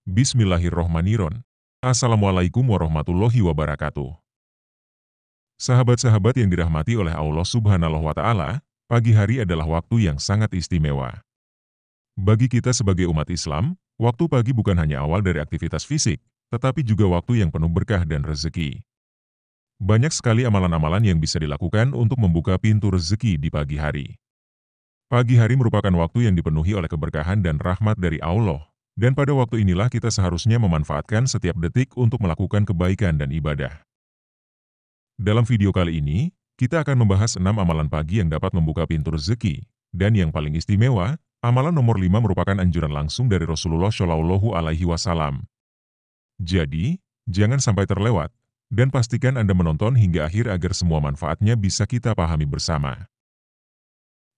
Bismillahirrohmanirrohim. Assalamualaikum warahmatullahi wabarakatuh. Sahabat-sahabat yang dirahmati oleh Allah Subhanahu wa Ta'ala, pagi hari adalah waktu yang sangat istimewa. Bagi kita sebagai umat Islam, waktu pagi bukan hanya awal dari aktivitas fisik, tetapi juga waktu yang penuh berkah dan rezeki. Banyak sekali amalan-amalan yang bisa dilakukan untuk membuka pintu rezeki di pagi hari. Pagi hari merupakan waktu yang dipenuhi oleh keberkahan dan rahmat dari Allah. Dan pada waktu inilah kita seharusnya memanfaatkan setiap detik untuk melakukan kebaikan dan ibadah. Dalam video kali ini, kita akan membahas 6 amalan pagi yang dapat membuka pintu rezeki. Dan yang paling istimewa, amalan nomor 5 merupakan anjuran langsung dari Rasulullah Shallallahu Alaihi Wasallam. Jadi, jangan sampai terlewat, dan pastikan Anda menonton hingga akhir agar semua manfaatnya bisa kita pahami bersama.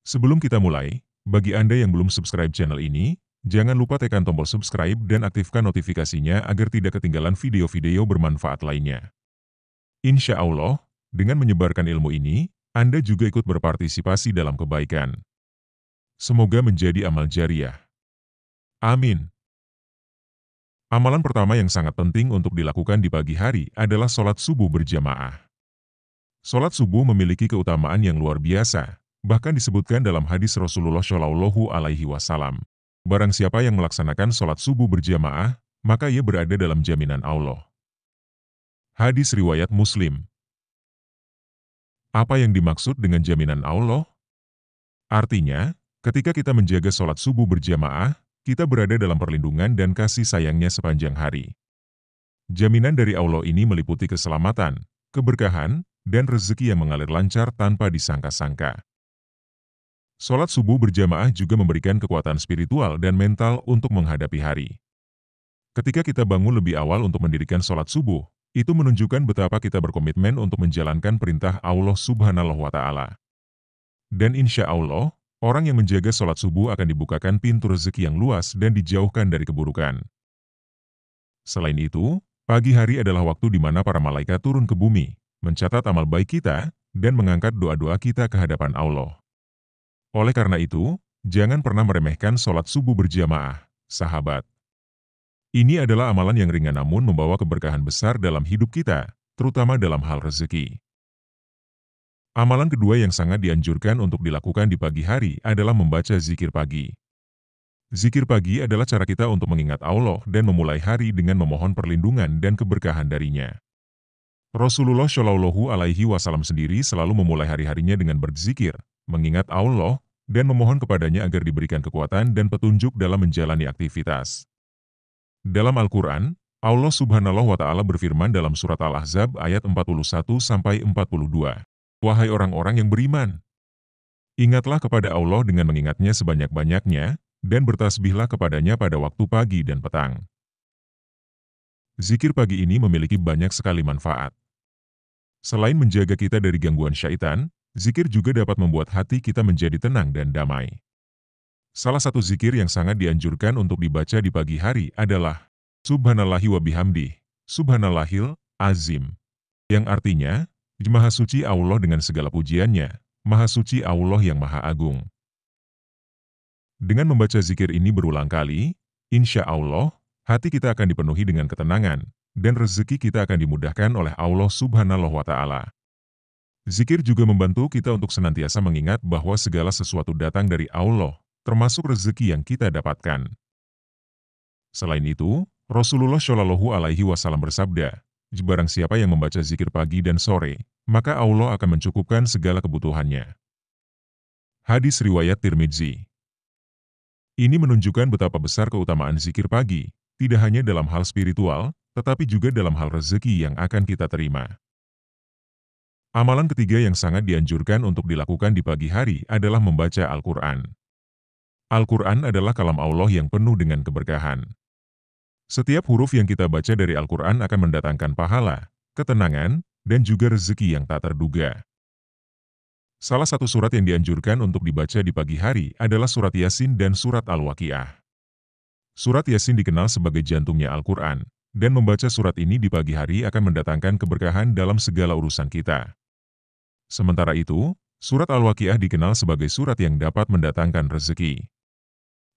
Sebelum kita mulai, bagi Anda yang belum subscribe channel ini, jangan lupa tekan tombol subscribe dan aktifkan notifikasinya agar tidak ketinggalan video-video bermanfaat lainnya. Insya Allah, dengan menyebarkan ilmu ini, Anda juga ikut berpartisipasi dalam kebaikan. Semoga menjadi amal jariah. Amin. Amalan pertama yang sangat penting untuk dilakukan di pagi hari adalah sholat subuh berjamaah. Sholat subuh memiliki keutamaan yang luar biasa, bahkan disebutkan dalam hadis Rasulullah Shallallahu Alaihi Wasallam. Barang siapa yang melaksanakan sholat subuh berjamaah, maka ia berada dalam jaminan Allah. Hadis riwayat Muslim. Apa yang dimaksud dengan jaminan Allah? Artinya, ketika kita menjaga sholat subuh berjamaah, kita berada dalam perlindungan dan kasih sayangnya sepanjang hari. Jaminan dari Allah ini meliputi keselamatan, keberkahan, dan rezeki yang mengalir lancar tanpa disangka-sangka. Sholat subuh berjamaah juga memberikan kekuatan spiritual dan mental untuk menghadapi hari. Ketika kita bangun lebih awal untuk mendirikan sholat subuh, itu menunjukkan betapa kita berkomitmen untuk menjalankan perintah Allah Subhanahu wa Ta'ala. Dan insya Allah, orang yang menjaga sholat subuh akan dibukakan pintu rezeki yang luas dan dijauhkan dari keburukan. Selain itu, pagi hari adalah waktu di mana para malaikat turun ke bumi, mencatat amal baik kita, dan mengangkat doa-doa kita ke hadapan Allah. Oleh karena itu, jangan pernah meremehkan sholat subuh berjamaah, sahabat. Ini adalah amalan yang ringan namun membawa keberkahan besar dalam hidup kita, terutama dalam hal rezeki. Amalan kedua yang sangat dianjurkan untuk dilakukan di pagi hari adalah membaca zikir pagi. Zikir pagi adalah cara kita untuk mengingat Allah dan memulai hari dengan memohon perlindungan dan keberkahan darinya. Rasulullah Shallallahu Alaihi Wasallam sendiri selalu memulai hari-harinya dengan berzikir, mengingat Allah, dan memohon kepadanya agar diberikan kekuatan dan petunjuk dalam menjalani aktivitas. Dalam Al-Quran, Allah Subhanahu wa Ta'ala berfirman dalam surat Al-Ahzab ayat 41-42. Wahai orang-orang yang beriman, ingatlah kepada Allah dengan mengingatnya sebanyak-banyaknya, dan bertasbihlah kepadanya pada waktu pagi dan petang. Zikir pagi ini memiliki banyak sekali manfaat. Selain menjaga kita dari gangguan syaitan, zikir juga dapat membuat hati kita menjadi tenang dan damai. Salah satu zikir yang sangat dianjurkan untuk dibaca di pagi hari adalah Subhanallahi wa bihamdih, Subhanallahil azim, yang artinya, Maha suci Allah dengan segala pujiannya, Maha suci Allah yang Maha Agung. Dengan membaca zikir ini berulang kali, insya Allah, hati kita akan dipenuhi dengan ketenangan, dan rezeki kita akan dimudahkan oleh Allah Subhanahu wa Ta'ala. Zikir juga membantu kita untuk senantiasa mengingat bahwa segala sesuatu datang dari Allah, termasuk rezeki yang kita dapatkan. Selain itu, Rasulullah Shallallahu Alaihi Wasallam bersabda, barang siapa yang membaca zikir pagi dan sore, maka Allah akan mencukupkan segala kebutuhannya. Hadis riwayat Tirmidzi. Ini menunjukkan betapa besar keutamaan zikir pagi, tidak hanya dalam hal spiritual, tetapi juga dalam hal rezeki yang akan kita terima. Amalan ketiga yang sangat dianjurkan untuk dilakukan di pagi hari adalah membaca Al-Quran. Al-Quran adalah kalam Allah yang penuh dengan keberkahan. Setiap huruf yang kita baca dari Al-Quran akan mendatangkan pahala, ketenangan, dan juga rezeki yang tak terduga. Salah satu surat yang dianjurkan untuk dibaca di pagi hari adalah surat Yasin dan surat Al-Waqiah. Surat Yasin dikenal sebagai jantungnya Al-Quran, dan membaca surat ini di pagi hari akan mendatangkan keberkahan dalam segala urusan kita. Sementara itu, surat Al-Waqiah dikenal sebagai surat yang dapat mendatangkan rezeki.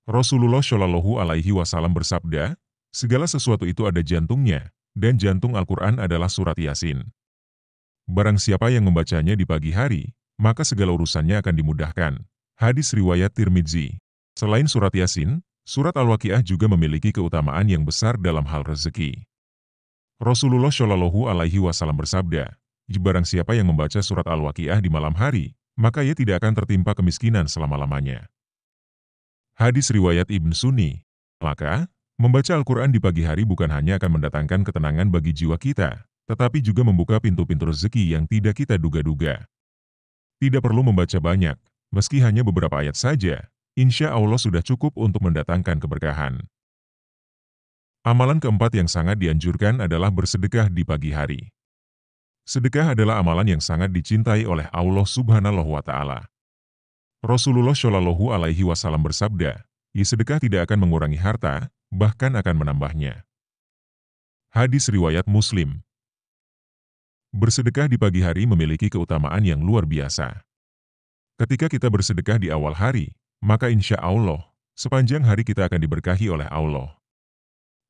Rasulullah Shallallahu Alaihi Wasallam bersabda, Segala sesuatu itu ada jantungnya, dan jantung Al-Quran adalah surat Yasin. Barang siapa yang membacanya di pagi hari, maka segala urusannya akan dimudahkan. Hadis riwayat Tirmidzi. Selain surat Yasin, surat Al-Waqiah juga memiliki keutamaan yang besar dalam hal rezeki. Rasulullah Shallallahu Alaihi Wasallam bersabda, barang siapa yang membaca surat Al-Waqiah di malam hari, maka ia tidak akan tertimpa kemiskinan selama-lamanya. Hadis riwayat Ibn Sunni. Maka, membaca Al-Quran di pagi hari bukan hanya akan mendatangkan ketenangan bagi jiwa kita, tetapi juga membuka pintu-pintu rezeki yang tidak kita duga-duga. Tidak perlu membaca banyak, meski hanya beberapa ayat saja, insya Allah sudah cukup untuk mendatangkan keberkahan. Amalan keempat yang sangat dianjurkan adalah bersedekah di pagi hari. Sedekah adalah amalan yang sangat dicintai oleh Allah Subhanahu wa Ta'ala. Rasulullah Shallallahu Alaihi Wasallam bersabda, sedekah tidak akan mengurangi harta, bahkan akan menambahnya. Hadis riwayat Muslim. Bersedekah di pagi hari memiliki keutamaan yang luar biasa. Ketika kita bersedekah di awal hari, maka insya Allah, sepanjang hari kita akan diberkahi oleh Allah.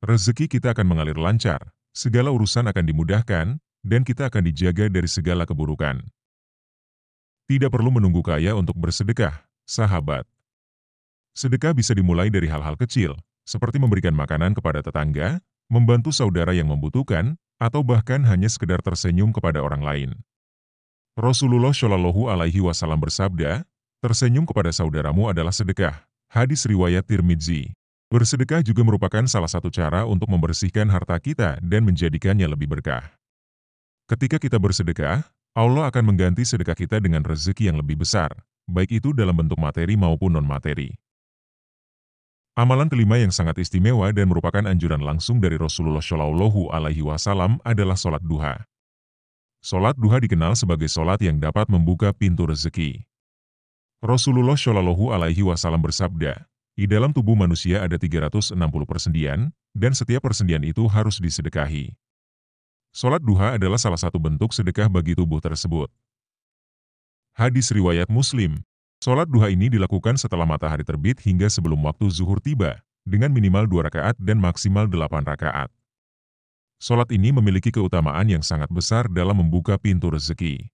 Rezeki kita akan mengalir lancar, segala urusan akan dimudahkan, dan kita akan dijaga dari segala keburukan. Tidak perlu menunggu kaya untuk bersedekah, sahabat. Sedekah bisa dimulai dari hal-hal kecil, seperti memberikan makanan kepada tetangga, membantu saudara yang membutuhkan, atau bahkan hanya sekedar tersenyum kepada orang lain. Rasulullah Shallallahu Alaihi Wasallam bersabda, tersenyum kepada saudaramu adalah sedekah. Hadis riwayat Tirmidzi. Bersedekah juga merupakan salah satu cara untuk membersihkan harta kita dan menjadikannya lebih berkah. Ketika kita bersedekah, Allah akan mengganti sedekah kita dengan rezeki yang lebih besar, baik itu dalam bentuk materi maupun non-materi. Amalan kelima yang sangat istimewa dan merupakan anjuran langsung dari Rasulullah Shallallahu Alaihi Wasallam adalah sholat duha. Sholat duha dikenal sebagai sholat yang dapat membuka pintu rezeki. Rasulullah Shallallahu Alaihi Wasallam bersabda, di dalam tubuh manusia ada 360 persendian, dan setiap persendian itu harus disedekahi. Sholat duha adalah salah satu bentuk sedekah bagi tubuh tersebut. Hadis riwayat Muslim. Sholat duha ini dilakukan setelah matahari terbit hingga sebelum waktu zuhur tiba, dengan minimal 2 rakaat dan maksimal 8 rakaat. Sholat ini memiliki keutamaan yang sangat besar dalam membuka pintu rezeki.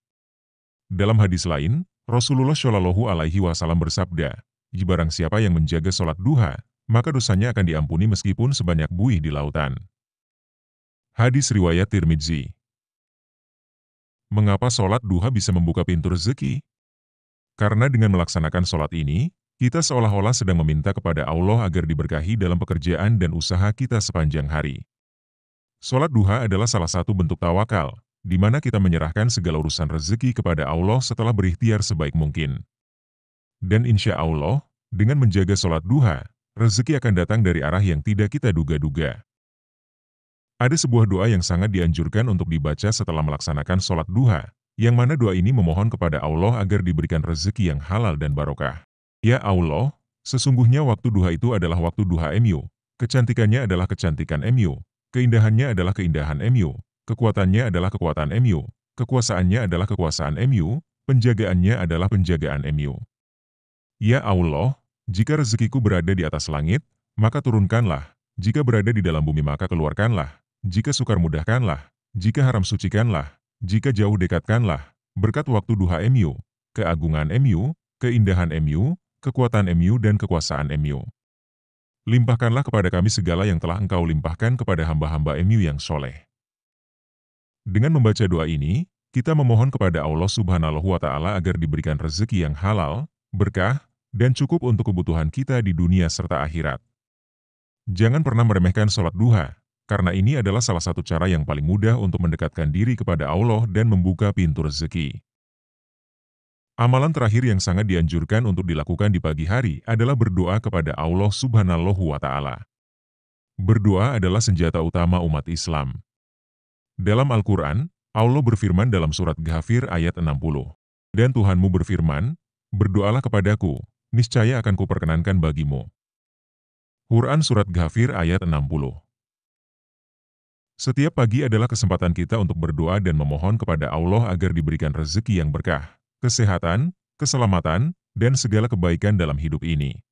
Dalam hadis lain, Rasulullah Shallallahu Alaihi Wasallam bersabda, barang siapa yang menjaga sholat duha, maka dosanya akan diampuni meskipun sebanyak buih di lautan. Hadis riwayat Tirmidzi. Mengapa sholat duha bisa membuka pintu rezeki? Karena dengan melaksanakan sholat ini, kita seolah-olah sedang meminta kepada Allah agar diberkahi dalam pekerjaan dan usaha kita sepanjang hari. Sholat duha adalah salah satu bentuk tawakal, di mana kita menyerahkan segala urusan rezeki kepada Allah setelah berikhtiar sebaik mungkin. Dan insya Allah, dengan menjaga sholat duha, rezeki akan datang dari arah yang tidak kita duga-duga. Ada sebuah doa yang sangat dianjurkan untuk dibaca setelah melaksanakan sholat duha, yang mana doa ini memohon kepada Allah agar diberikan rezeki yang halal dan barokah. Ya Allah, sesungguhnya waktu duha itu adalah waktu duha MU, kecantikannya adalah kecantikan MU, keindahannya adalah keindahan MU, kekuatannya adalah kekuatan MU, kekuasaannya adalah kekuasaan MU, penjagaannya adalah penjagaan MU. Ya Allah, jika rezekiku berada di atas langit, maka turunkanlah, jika berada di dalam bumi maka keluarkanlah, jika sukar mudahkanlah, jika haram sucikanlah, jika jauh dekatkanlah, berkat waktu duha MU, keagungan MU, keindahan MU, kekuatan MU dan kekuasaan MU. Limpahkanlah kepada kami segala yang telah Engkau limpahkan kepada hamba-hamba MU yang soleh. Dengan membaca doa ini, kita memohon kepada Allah Subhanahu wa Ta'ala agar diberikan rezeki yang halal, berkah, dan cukup untuk kebutuhan kita di dunia serta akhirat. Jangan pernah meremehkan sholat duha, karena ini adalah salah satu cara yang paling mudah untuk mendekatkan diri kepada Allah dan membuka pintu rezeki. Amalan terakhir yang sangat dianjurkan untuk dilakukan di pagi hari adalah berdoa kepada Allah Subhanahu wa Ta'ala. Berdoa adalah senjata utama umat Islam. Dalam Al-Quran, Allah berfirman dalam surat Ghafir ayat 60. Dan Tuhanmu berfirman, berdoalah kepadaku, niscaya akan kuperkenankan bagimu. Quran Surat Ghafir ayat 60. Setiap pagi adalah kesempatan kita untuk berdoa dan memohon kepada Allah agar diberikan rezeki yang berkah, kesehatan, keselamatan, dan segala kebaikan dalam hidup ini.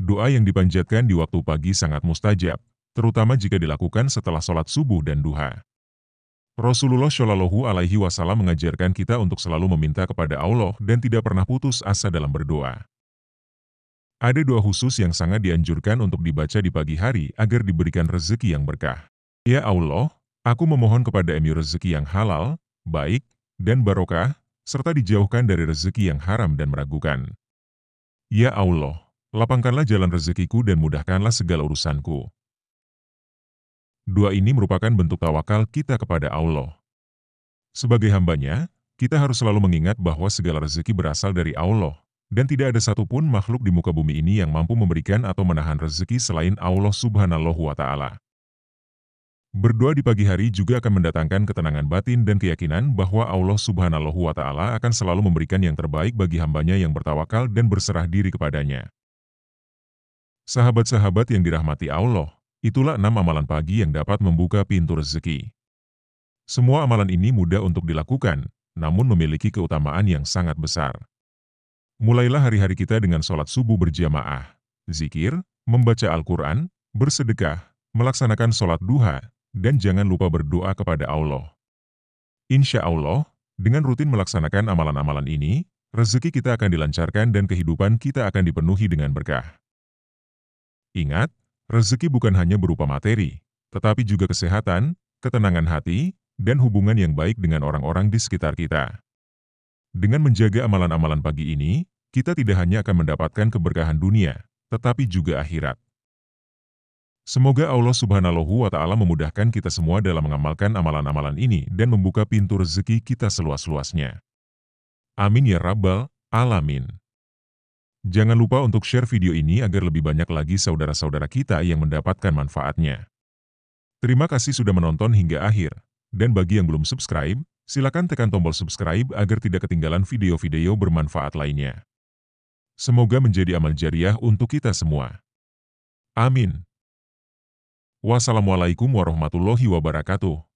Doa yang dipanjatkan di waktu pagi sangat mustajab, terutama jika dilakukan setelah sholat subuh dan duha. Rasulullah Shallallahu Alaihi Wasallam mengajarkan kita untuk selalu meminta kepada Allah dan tidak pernah putus asa dalam berdoa. Ada doa khusus yang sangat dianjurkan untuk dibaca di pagi hari agar diberikan rezeki yang berkah. Ya Allah, aku memohon kepada Emi rezeki yang halal, baik, dan barokah, serta dijauhkan dari rezeki yang haram dan meragukan. Ya Allah, lapangkanlah jalan rezekiku dan mudahkanlah segala urusanku. Doa ini merupakan bentuk tawakal kita kepada Allah. Sebagai hambanya, kita harus selalu mengingat bahwa segala rezeki berasal dari Allah, dan tidak ada satupun makhluk di muka bumi ini yang mampu memberikan atau menahan rezeki selain Allah Subhanahu wa Ta'ala. Berdoa di pagi hari juga akan mendatangkan ketenangan batin dan keyakinan bahwa Allah Subhanahu wa Ta'ala akan selalu memberikan yang terbaik bagi hambanya yang bertawakal dan berserah diri kepadanya. Sahabat-sahabat yang dirahmati Allah, itulah 6 amalan pagi yang dapat membuka pintu rezeki. Semua amalan ini mudah untuk dilakukan, namun memiliki keutamaan yang sangat besar. Mulailah hari-hari kita dengan sholat subuh berjamaah, zikir, membaca Al-Quran, bersedekah, melaksanakan sholat duha, dan jangan lupa berdoa kepada Allah. Insya Allah, dengan rutin melaksanakan amalan-amalan ini, rezeki kita akan dilancarkan dan kehidupan kita akan dipenuhi dengan berkah. Ingat, rezeki bukan hanya berupa materi, tetapi juga kesehatan, ketenangan hati, dan hubungan yang baik dengan orang-orang di sekitar kita. Dengan menjaga amalan-amalan pagi ini, kita tidak hanya akan mendapatkan keberkahan dunia, tetapi juga akhirat. Semoga Allah Subhanahu wa Ta'ala memudahkan kita semua dalam mengamalkan amalan-amalan ini dan membuka pintu rezeki kita seluas-luasnya. Amin ya Rabbal Alamin. Jangan lupa untuk share video ini agar lebih banyak lagi saudara-saudara kita yang mendapatkan manfaatnya. Terima kasih sudah menonton hingga akhir. Dan bagi yang belum subscribe, silakan tekan tombol subscribe agar tidak ketinggalan video-video bermanfaat lainnya. Semoga menjadi amal jariah untuk kita semua. Amin. Wassalamualaikum warahmatullahi wabarakatuh.